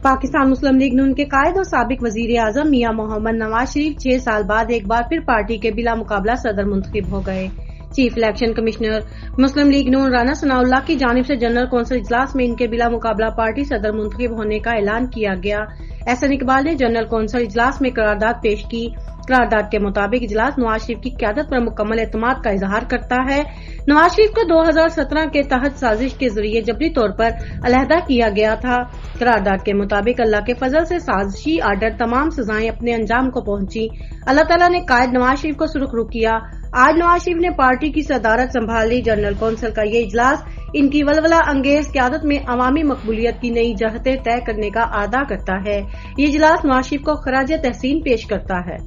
پاکستان مسلم league نون کے قائد اور سابق وزیر اعظم میاں محمد نواز شریف 6 سال بعد ایک بار پھر پارٹی کے بلا مقابلہ صدر منتخب ہو گئے۔ چیف الیکشن کمشنر مسلم لیگ نون رانا ثناء اللہ کی جانب سے جنرل کونسل اجلاس میں ان کے بلا مقابلہ پارٹی صدر منتخب ہونے کا اعلان کیا گیا۔ احسن اقبال نے جنرل کونسل اجلاس میں قرارداد پیش کی۔ قرارداد کے مطابق اجلاس نواز شریف کی قیادت پر مکمل اعتماد کا اظہار کرتا ہے۔ نواز شریف کو 2017 کے تحت سازش کے ذریعے جبری طور پر علیحدہ کیا گیا تھا۔ قرارداد کے مطابق اللہ کے فضل سے سازشی آرڈر تمام سزائیں اپنے انجام کو پہنچی۔ اللہ تعالیٰ نے قائد نواز شریف کو سرخرو کیا۔ آج نواز شریف نے پارٹی کی صدارت سنبھالی۔ جنرل کونسل کا یہ اجلاس ان کی ولولہ انگیز قیادت میں عوامی مقبولیت کی نئی جہتیں طے کرنے کا اعادہ کرتا ہے۔ یہ اجلاس نواز شریف کو خراج تحسین پیش کرتا ہے۔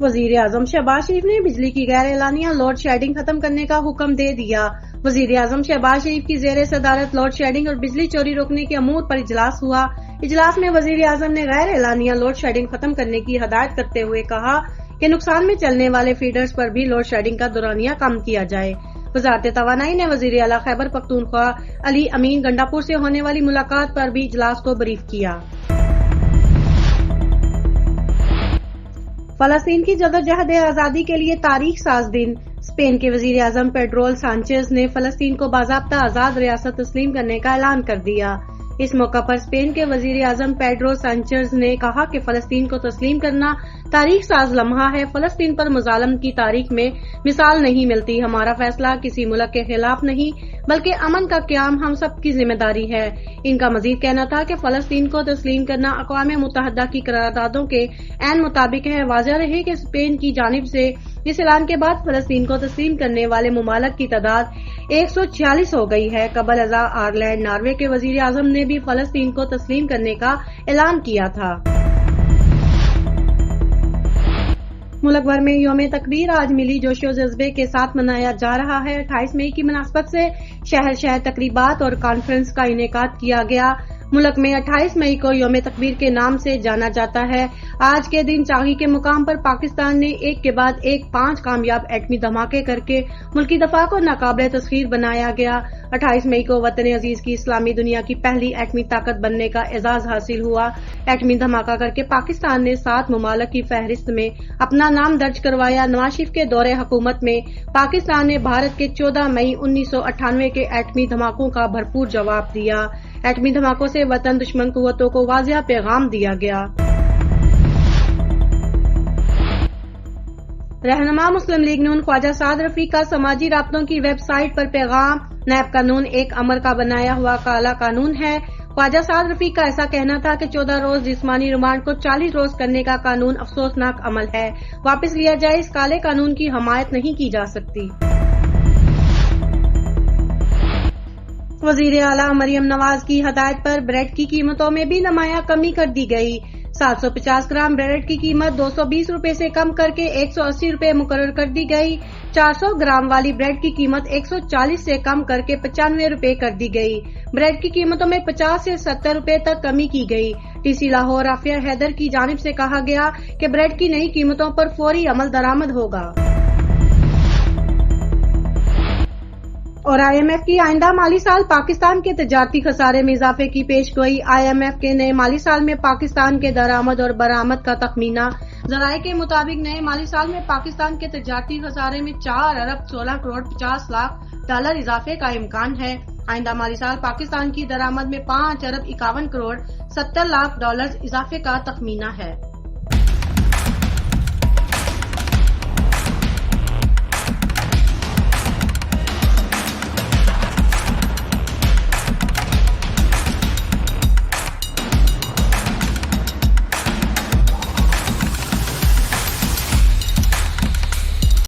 وزیر اعظم شہباز شریف نے بجلی کی غیر اعلانیہ لوڈ شیڈنگ ختم کرنے کا حکم دے دیا۔ وزیر اعظم شہباز شریف کی زیر صدارت لوڈ شیڈنگ اور بجلی چوری روکنے کے امور پر اجلاس ہوا۔ اجلاس میں وزیر اعظم نے غیر اعلانیہ لوڈ شیڈنگ ختم کرنے کی ہدایت کرتے ہوئے کہا کہ نقصان میں چلنے والے فیڈرز پر بھی لوڈ شیڈنگ کا دورانیہ کم کیا جائے۔ وزارت توانائی نے وزیر اعلیٰ خیبر پختونخوا علی امین گنڈاپور سے ہونے والی ملاقات پر بھی اجلاس کو بریف کیا۔ فلسطین کی جدوجہد آزادی کے لیے تاریخ ساز دن۔ اسپین کے وزیر اعظم پیڈرو سانچیز نے فلسطین کو باضابطہ آزاد ریاست تسلیم کرنے کا اعلان کر دیا۔ اس موقع پر اسپین کے وزیر اعظم پیڈرو سانچیز نے کہا کہ فلسطین کو تسلیم کرنا تاریخ ساز لمحہ ہے۔ فلسطین پر مظالم کی تاریخ میں مثال نہیں ملتی۔ ہمارا فیصلہ کسی ملک کے خلاف نہیں بلکہ امن کا قیام ہم سب کی ذمہ داری ہے۔ ان کا مزید کہنا تھا کہ فلسطین کو تسلیم کرنا اقوام متحدہ کی قراردادوں کے عین مطابق ہے۔ واضح رہے کہ اسپین کی جانب سے اس اعلان کے بعد فلسطین کو تسلیم کرنے والے ممالک کی تعداد 146 ہو گئی ہے۔ قبل ازاں آئرلینڈ ناروے کے وزیر اعظم نے بھی فلسطین کو تسلیم کرنے کا اعلان کیا تھا۔ ملک بھر میں یوم تکبیر آج ملی جوش و جذبے کے ساتھ منایا جا رہا ہے۔ 28 مئی کی مناسبت سے شہر شہر تقریبات اور کانفرنس کا انعقاد کیا گیا۔ ملک میں 28 مئی کو یوم تکبیر کے نام سے جانا جاتا ہے۔ آج کے دن چاغی کے مقام پر پاکستان نے ایک کے بعد ایک 5 کامیاب ایٹمی دھماکے کر کے ملکی دفاع کو ناقابل تسخیر بنایا گیا۔ 28 مئی کو وطن عزیز کی اسلامی دنیا کی پہلی ایٹمی طاقت بننے کا اعزاز حاصل ہوا۔ ایٹمی دھماکہ کر کے پاکستان نے 7 ممالک کی فہرست میں اپنا نام درج کروایا۔ نواز شریف کے دور حکومت میں پاکستان نے بھارت کے 14 مئی 1998 کے ایٹمی دھماکوں کا بھرپور جواب دیا۔ ایٹمی دھماکوں سے وطن دشمن قوتوں کو واضح پیغام دیا گیا۔ رہنما مسلم لیگ نون خواجہ سعد رفیق کا سماجی رابطوں کی ویب سائٹ پر پیغام۔ نیب قانون ایک امر کا بنایا ہوا کالا قانون ہے۔ خواجہ سعد رفیق کا ایسا کہنا تھا کہ 14 روز جسمانی ریمانڈ کو 40 روز کرنے کا قانون افسوسناک عمل ہے، واپس لیا جائے۔ اس کالے قانون کی حمایت نہیں کی جا سکتی۔ وزیر اعلیٰ مریم نواز کی ہدایت پر بریڈ کی قیمتوں میں بھی نمایاں کمی کر دی گئی۔ 750 گرام بریڈ کی قیمت 220 روپے سے کم کر کے 180 روپے مقرر کر دی گئی۔ 400 گرام والی بریڈ کی قیمت 140 سے کم کر کے 95 روپے کر دی گئی۔ بریڈ کی قیمتوں میں 50 سے 70 روپے تک کمی کی گئی۔ ٹی سی لاہور رافیہ حیدر کی جانب سے کہا گیا کہ بریڈ کی نئی قیمتوں پر فوری عمل درآمد ہوگا۔ اور آئی ایم ایف کی آئندہ مالی سال پاکستان کے تجارتی خسارے میں اضافے کی پیش گوئی۔ آئی ایم ایف کے نئے مالی سال میں پاکستان کے درآمد اور برآمد کا تخمینہ۔ ذرائع کے مطابق نئے مالی سال میں پاکستان کے تجارتی خسارے میں 4 ارب 16 کروڑ 50 لاکھ ڈالر اضافے کا امکان ہے۔ آئندہ مالی سال پاکستان کی درآمد میں 5 ارب 51 کروڑ 70 لاکھ ڈالر اضافے کا تخمینہ ہے۔